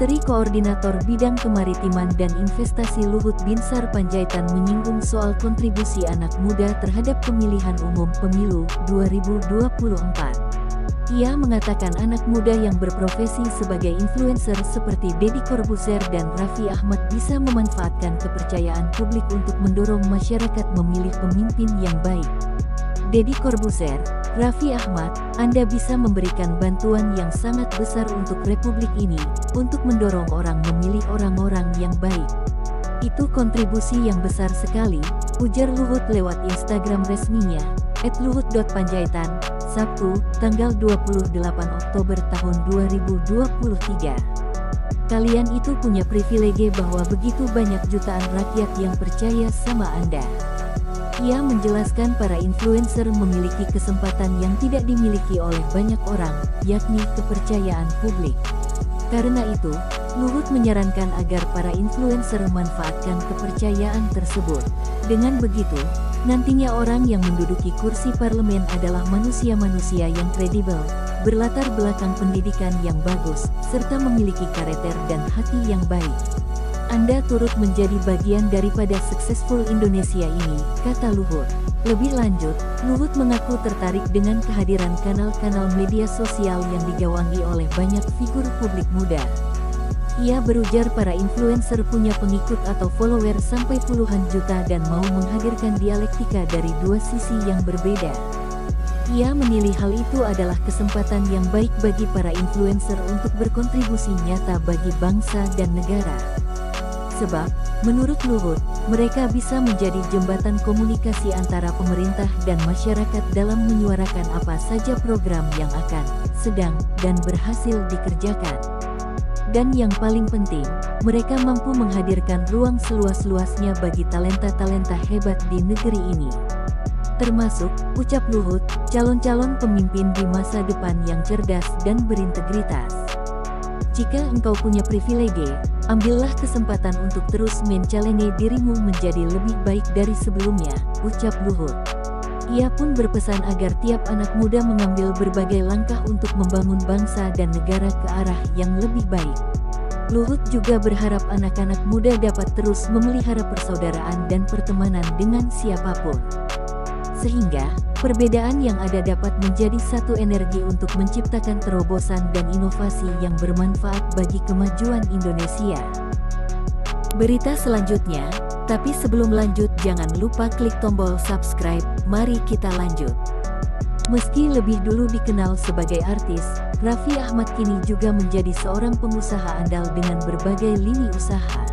Menteri Koordinator Bidang Kemaritiman dan Investasi Luhut Binsar Panjaitan menyinggung soal kontribusi anak muda terhadap pemilihan umum pemilu 2024. Ia mengatakan anak muda yang berprofesi sebagai influencer seperti Deddy Corbuzier dan Raffi Ahmad bisa memanfaatkan kepercayaan publik untuk mendorong masyarakat memilih pemimpin yang baik. Deddy Corbuzier, Raffi Ahmad, Anda bisa memberikan bantuan yang sangat besar untuk republik ini, untuk mendorong orang memilih orang-orang yang baik. Itu kontribusi yang besar sekali, ujar Luhut lewat Instagram resminya, @luhut.panjaitan, Sabtu, tanggal 28 Oktober tahun 2023. Kalian itu punya privilege bahwa begitu banyak jutaan rakyat yang percaya sama Anda. Ia menjelaskan para influencer memiliki kesempatan yang tidak dimiliki oleh banyak orang, yakni kepercayaan publik. Karena itu, Luhut menyarankan agar para influencer memanfaatkan kepercayaan tersebut. Dengan begitu, nantinya orang yang menduduki kursi parlemen adalah manusia-manusia yang kredibel, berlatar belakang pendidikan yang bagus, serta memiliki karakter dan hati yang baik. Anda turut menjadi bagian daripada successful Indonesia ini, kata Luhut. Lebih lanjut, Luhut mengaku tertarik dengan kehadiran kanal-kanal media sosial yang digawangi oleh banyak figur publik muda. Ia berujar para influencer punya pengikut atau follower sampai puluhan juta dan mau menghadirkan dialektika dari dua sisi yang berbeda. Ia menilai hal itu adalah kesempatan yang baik bagi para influencer untuk berkontribusi nyata bagi bangsa dan negara. Sebab, menurut Luhut, mereka bisa menjadi jembatan komunikasi antara pemerintah dan masyarakat dalam menyuarakan apa saja program yang akan, sedang, dan berhasil dikerjakan. Dan yang paling penting, mereka mampu menghadirkan ruang seluas-luasnya bagi talenta-talenta hebat di negeri ini. Termasuk, ucap Luhut, calon-calon pemimpin di masa depan yang cerdas dan berintegritas. Jika engkau punya privilege, ambillah kesempatan untuk terus mencalonkan dirimu menjadi lebih baik dari sebelumnya, ucap Luhut. Ia pun berpesan agar tiap anak muda mengambil berbagai langkah untuk membangun bangsa dan negara ke arah yang lebih baik. Luhut juga berharap anak-anak muda dapat terus memelihara persaudaraan dan pertemanan dengan siapapun. Sehingga, perbedaan yang ada dapat menjadi satu energi untuk menciptakan terobosan dan inovasi yang bermanfaat bagi kemajuan Indonesia. Berita selanjutnya, tapi sebelum lanjut jangan lupa klik tombol subscribe, mari kita lanjut. Meski lebih dulu dikenal sebagai artis, Raffi Ahmad kini juga menjadi seorang pengusaha andal dengan berbagai lini usaha.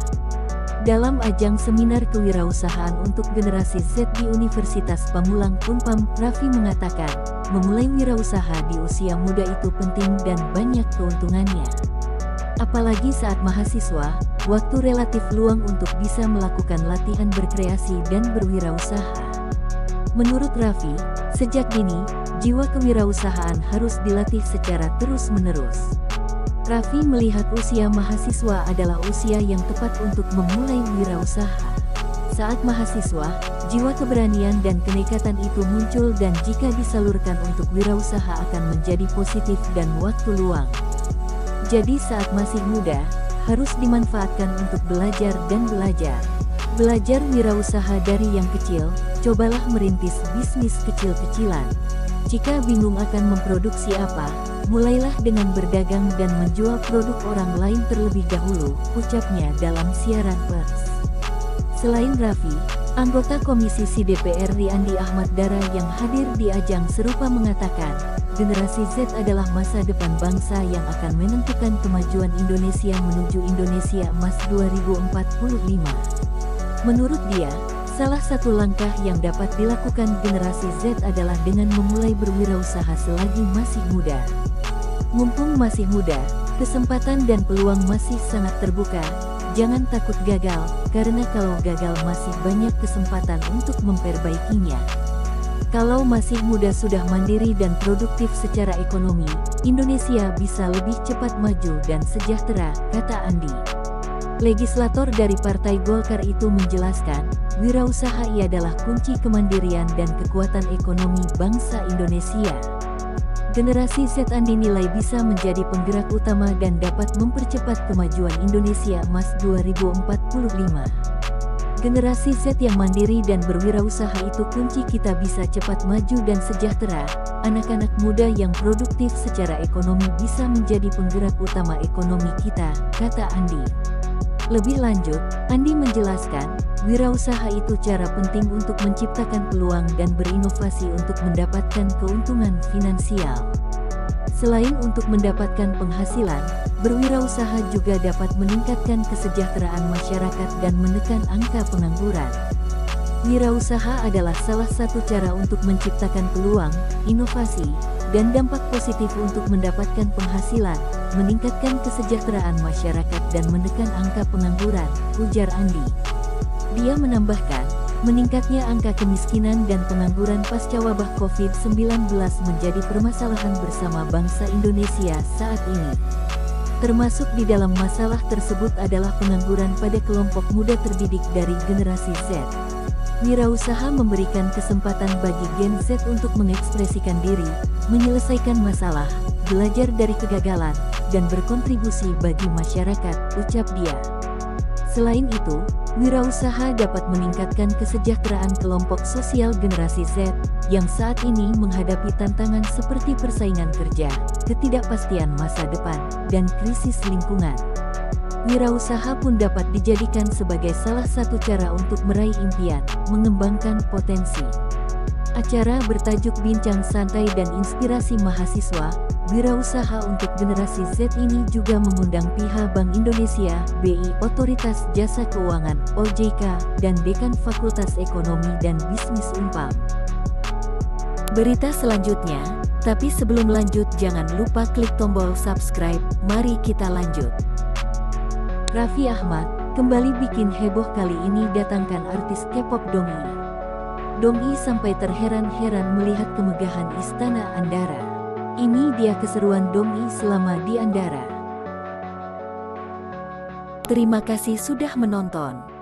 Dalam ajang seminar kewirausahaan untuk generasi Z di Universitas Pamulang Unpam, Raffi mengatakan, memulai wirausaha di usia muda itu penting dan banyak keuntungannya. Apalagi saat mahasiswa, waktu relatif luang untuk bisa melakukan latihan berkreasi dan berwirausaha. Menurut Raffi, sejak dini, jiwa kewirausahaan harus dilatih secara terus-menerus. Raffi melihat usia mahasiswa adalah usia yang tepat untuk memulai wirausaha. Saat mahasiswa, jiwa keberanian dan kenekatan itu muncul dan jika disalurkan untuk wirausaha akan menjadi positif dan waktu luang. Jadi saat masih muda, harus dimanfaatkan untuk belajar dan belajar. Belajar wirausaha dari yang kecil, cobalah merintis bisnis kecil-kecilan. Jika bingung akan memproduksi apa, mulailah dengan berdagang dan menjual produk orang lain terlebih dahulu, ucapnya dalam siaran pers. Selain Raffi, anggota Komisi DPR Andi Ahmad Dara yang hadir di ajang serupa mengatakan, generasi Z adalah masa depan bangsa yang akan menentukan kemajuan Indonesia menuju Indonesia Emas 2045. Menurut dia, salah satu langkah yang dapat dilakukan generasi Z adalah dengan memulai berwirausaha selagi masih muda. Mumpung masih muda, kesempatan dan peluang masih sangat terbuka. Jangan takut gagal, karena kalau gagal masih banyak kesempatan untuk memperbaikinya. Kalau masih muda sudah mandiri dan produktif secara ekonomi, Indonesia bisa lebih cepat maju dan sejahtera, kata Andi. Legislator dari Partai Golkar itu menjelaskan, wirausaha adalah kunci kemandirian dan kekuatan ekonomi bangsa Indonesia. Generasi Z Andi nilai bisa menjadi penggerak utama dan dapat mempercepat kemajuan Indonesia Emas 2045. Generasi Z yang mandiri dan berwirausaha itu kunci kita bisa cepat maju dan sejahtera. Anak-anak muda yang produktif secara ekonomi bisa menjadi penggerak utama ekonomi kita, kata Andi. Lebih lanjut, Andi menjelaskan, wirausaha itu cara penting untuk menciptakan peluang dan berinovasi untuk mendapatkan keuntungan finansial. Selain untuk mendapatkan penghasilan, berwirausaha juga dapat meningkatkan kesejahteraan masyarakat dan menekan angka pengangguran. Wirausaha adalah salah satu cara untuk menciptakan peluang, inovasi, dan dampak positif untuk mendapatkan penghasilan, meningkatkan kesejahteraan masyarakat dan menekan angka pengangguran, ujar Andi. Dia menambahkan, meningkatnya angka kemiskinan dan pengangguran pasca wabah COVID-19 menjadi permasalahan bersama bangsa Indonesia saat ini. Termasuk di dalam masalah tersebut adalah pengangguran pada kelompok muda terdidik dari generasi Z. Wirausaha memberikan kesempatan bagi Gen Z untuk mengekspresikan diri, menyelesaikan masalah, belajar dari kegagalan, dan berkontribusi bagi masyarakat, ucap dia. Selain itu, wirausaha dapat meningkatkan kesejahteraan kelompok sosial generasi Z, yang saat ini menghadapi tantangan seperti persaingan kerja, ketidakpastian masa depan, dan krisis lingkungan. Wirausaha pun dapat dijadikan sebagai salah satu cara untuk meraih impian, mengembangkan potensi. Acara bertajuk Bincang Santai dan Inspirasi Mahasiswa, Wirausaha untuk Generasi Z ini juga mengundang pihak Bank Indonesia, BI, Otoritas Jasa Keuangan, OJK, dan Dekan Fakultas Ekonomi dan Bisnis Unpam. Berita selanjutnya, tapi sebelum lanjut jangan lupa klik tombol subscribe, mari kita lanjut. Raffi Ahmad, kembali bikin heboh kali ini datangkan artis K-pop Dongyi. Dongyi sampai terheran-heran melihat kemegahan Istana Andara. Ini dia keseruan Dongyi selama di Andara. Terima kasih sudah menonton.